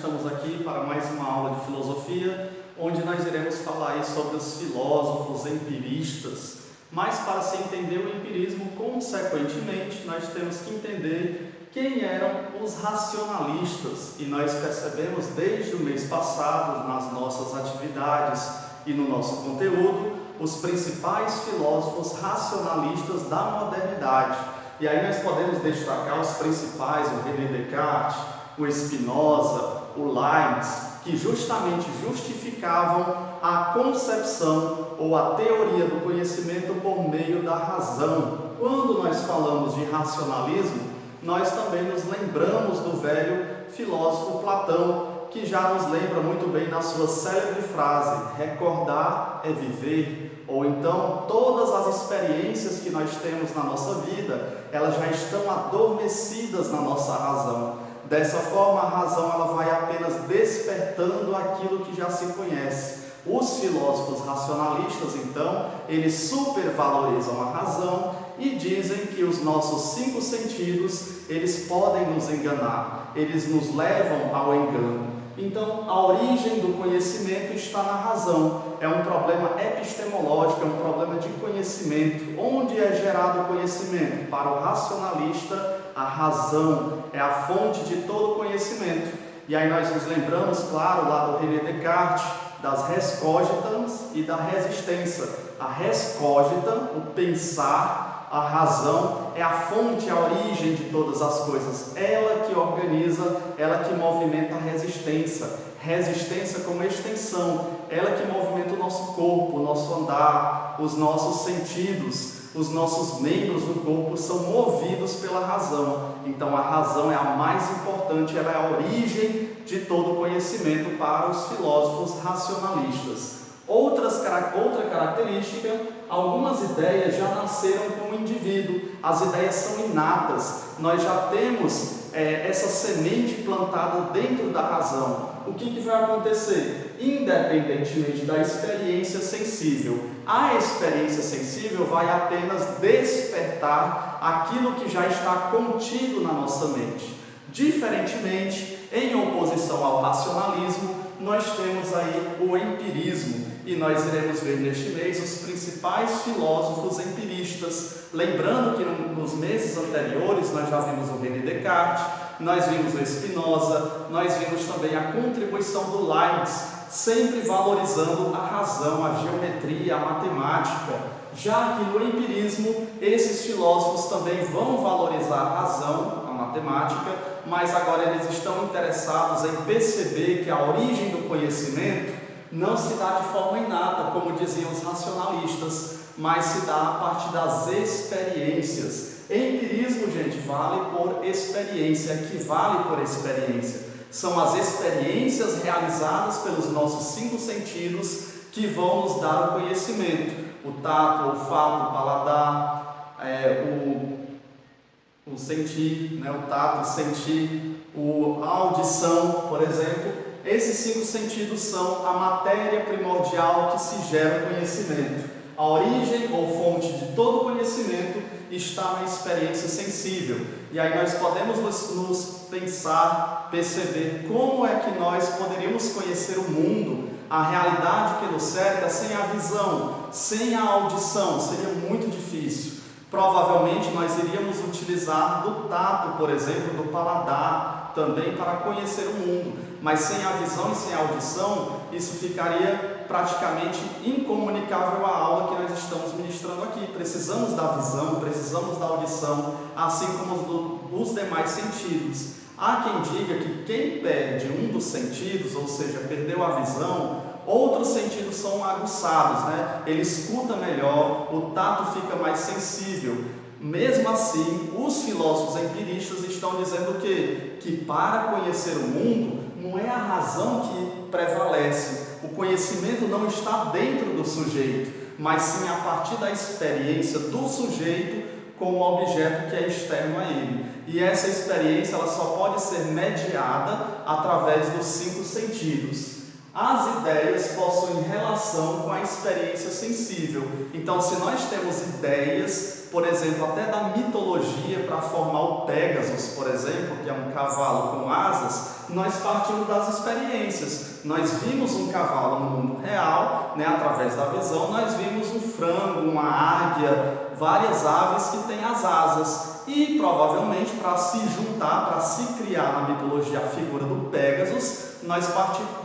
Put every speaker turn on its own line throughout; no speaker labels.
estamos aqui para mais uma aula de filosofia, onde nós iremos falar aí sobre os filósofos empiristas. Mas para se entender o empirismo, consequentemente, nós temos que entender quem eram os racionalistas. E nós percebemos desde o mês passado, nas nossas atividades e no nosso conteúdo, os principais filósofos racionalistas da modernidade. E aí nós podemos destacar os principais, o René Descartes, o Spinoza, o Leibniz, que justamente justificavam a concepção ou a teoria do conhecimento por meio da razão. Quando nós falamos de racionalismo, nós também nos lembramos do velho filósofo Platão, que já nos lembra muito bem na sua célebre frase: recordar é viver. Ou então, todas as experiências que nós temos na nossa vida, elas já estão adormecidas na nossa razão. Dessa forma, a razão ela vai apenas despertando aquilo que já se conhece. Os filósofos racionalistas, então, eles supervalorizam a razão e dizem que os nossos 5 sentidos, eles podem nos enganar, eles nos levam ao engano. Então, a origem do conhecimento está na razão. É um problema epistemológico, é um problema de conhecimento. Onde é gerado o conhecimento? Para o racionalista, a razão é a fonte de todo conhecimento. E aí nós nos lembramos, claro, lá do René Descartes, das res cogitans e da resistência. A res cogita, o pensar, a razão, é a fonte, a origem de todas as coisas. Ela que organiza, ela que movimenta a resistência. Resistência como extensão, ela que movimenta o nosso corpo, o nosso andar, os nossos sentidos. Os nossos membros do corpo são movidos pela razão. Então a razão é a mais importante, ela é a origem de todo conhecimento para os filósofos racionalistas. Outra característica, algumas ideias já nasceram com o indivíduo, as ideias são inatas, nós já temos essa semente plantada dentro da razão. O que vai acontecer? Independentemente da experiência sensível, a experiência sensível vai apenas despertar aquilo que já está contido na nossa mente. Diferentemente, em oposição ao racionalismo, nós temos aí o empirismo. E nós iremos ver neste mês os principais filósofos empiristas. Lembrando que nos meses anteriores nós já vimos o René Descartes, nós vimos o Spinoza, nós vimos também a contribuição do Leibniz, sempre valorizando a razão, a geometria, a matemática. Já que no empirismo, esses filósofos também vão valorizar a razão, a matemática, mas agora eles estão interessados em perceber que a origem do conhecimento não se dá de forma inata, como diziam os racionalistas, mas se dá a partir das experiências. Empirismo, gente, vale por experiência, equivale por experiência. São as experiências realizadas pelos nossos 5 sentidos que vão nos dar o conhecimento. O tato, o olfato, o paladar, o sentir, o tato, o sentir, a audição, por exemplo. Esses 5 sentidos são a matéria primordial que se gera o conhecimento. A origem ou fonte de todo conhecimento está na experiência sensível. E aí nós podemos nos pensar, perceber como é que nós poderíamos conhecer o mundo, a realidade que nos cerca, sem a visão, sem a audição. Seria muito difícil. Provavelmente nós iríamos utilizar do tato, por exemplo, do paladar, também para conhecer o mundo. Mas sem a visão e sem a audição, isso ficaria praticamente incomunicável à aula que nós estamos ministrando aqui. Precisamos da visão, precisamos da audição, assim como os demais sentidos. Há quem diga que quem perde um dos sentidos, ou seja, perdeu a visão, outros sentidos são aguçados, Ele escuta melhor, o tato fica mais sensível. Mesmo assim, os filósofos empiristas estão dizendo o quê? Que para conhecer o mundo, não é a razão que prevalece. O conhecimento não está dentro do sujeito, mas sim a partir da experiência do sujeito com o objeto que é externo a ele. E essa experiência ela só pode ser mediada através dos 5 sentidos. As ideias possuem relação com a experiência sensível. Então, se nós temos ideias, por exemplo, até da mitologia para formar o Pégasus, por exemplo, que é um cavalo com asas, nós partimos das experiências. Nós vimos um cavalo no mundo real, através da visão, nós vimos um frango, uma águia, várias aves que têm as asas. E provavelmente, para se juntar, para se criar na mitologia a figura do Pégasus, nós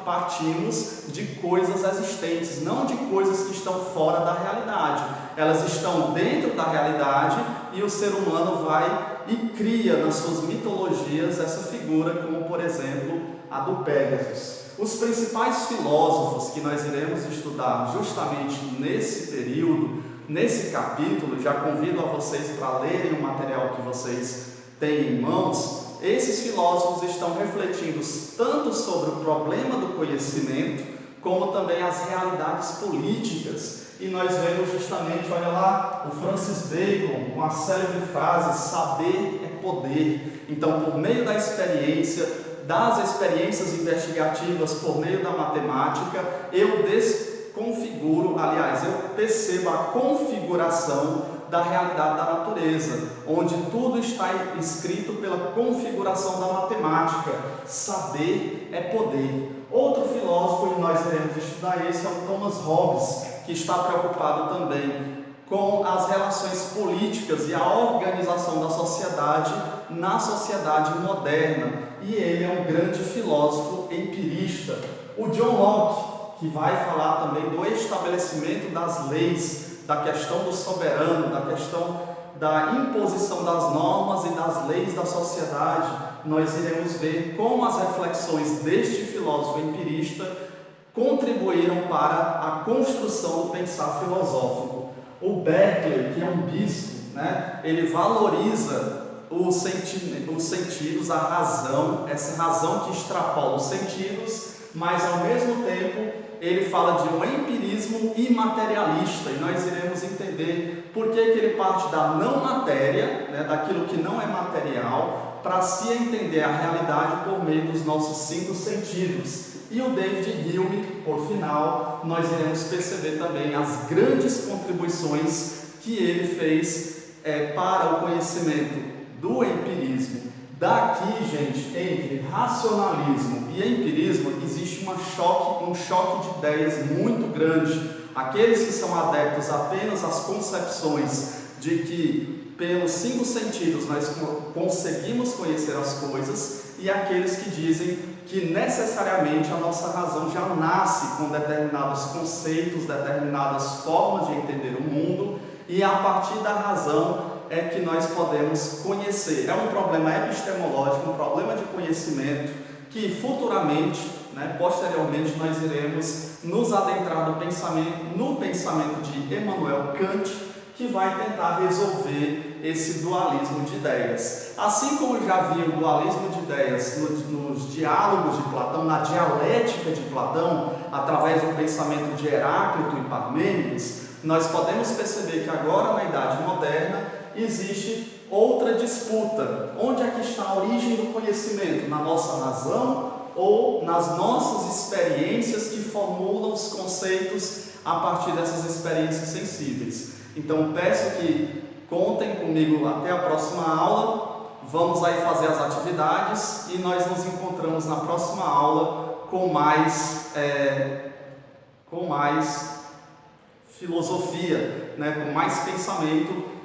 partimos de coisas existentes, não de coisas que estão fora da realidade. Elas estão dentro da realidade e o ser humano vai e cria nas suas mitologias essa figura, como por exemplo a do Pégasus. Os principais filósofos que nós iremos estudar justamente nesse período, nesse capítulo, já convido a vocês para lerem o material que vocês têm em mãos. Esses filósofos estão refletindo tanto sobre o problema do conhecimento, como também as realidades políticas. E nós vemos justamente, olha lá, o Francis Bacon com a célebre frase: saber é poder. Então, por meio da experiência, das experiências investigativas, por meio da matemática, eu desconfiguro, aliás, eu percebo a configuração da realidade da natureza, onde tudo está escrito pela configuração da matemática. Saber é poder. Outro filósofo, e nós iremos estudar esse, é o Thomas Hobbes, que está preocupado também com as relações políticas e a organização da sociedade na sociedade moderna. E ele é um grande filósofo empirista. O John Locke, que vai falar também do estabelecimento das leis, da questão do soberano, da questão da imposição das normas e das leis da sociedade. Nós iremos ver como as reflexões deste filósofo empirista contribuíram para a construção do pensar filosófico. O Berkeley, que é um bispo, ele valoriza os sentidos, a razão, essa razão que extrapola os sentidos, mas ao mesmo tempo ele fala de um empirismo imaterialista, e nós iremos entender por que ele parte da não matéria, daquilo que não é material, para se entender a realidade por meio dos nossos 5 sentidos. E o David Hume, por final, nós iremos perceber também as grandes contribuições que ele fez para o conhecimento do empirismo. Daqui, gente, entre racionalismo e empirismo, existe um choque de ideias muito grande. Aqueles que são adeptos apenas às concepções de que pelos 5 sentidos nós conseguimos conhecer as coisas, e aqueles que dizem que necessariamente a nossa razão já nasce com determinados conceitos, determinadas formas de entender o mundo, e a partir da razão é que nós podemos conhecer. É um problema epistemológico, um problema de conhecimento que futuramente, posteriormente, nós iremos nos adentrar no pensamento de Immanuel Kant, que vai tentar resolver esse dualismo de ideias. Assim como já havia o dualismo de ideias nos diálogos de Platão, na dialética de Platão, através do pensamento de Heráclito e Parmênides, nós podemos perceber que agora, na Idade Moderna, existe outra disputa. Onde é que está a origem do conhecimento? Na nossa razão ou nas nossas experiências que formulam os conceitos a partir dessas experiências sensíveis? Então peço que contem comigo até a próxima aula. Vamos aí fazer as atividades e nós nos encontramos na próxima aula com mais filosofia, com mais pensamento,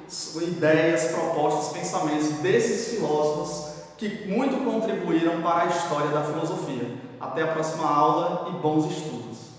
ideias, propostas, pensamentos desses filósofos que muito contribuíram para a história da filosofia. Até a próxima aula e bons estudos!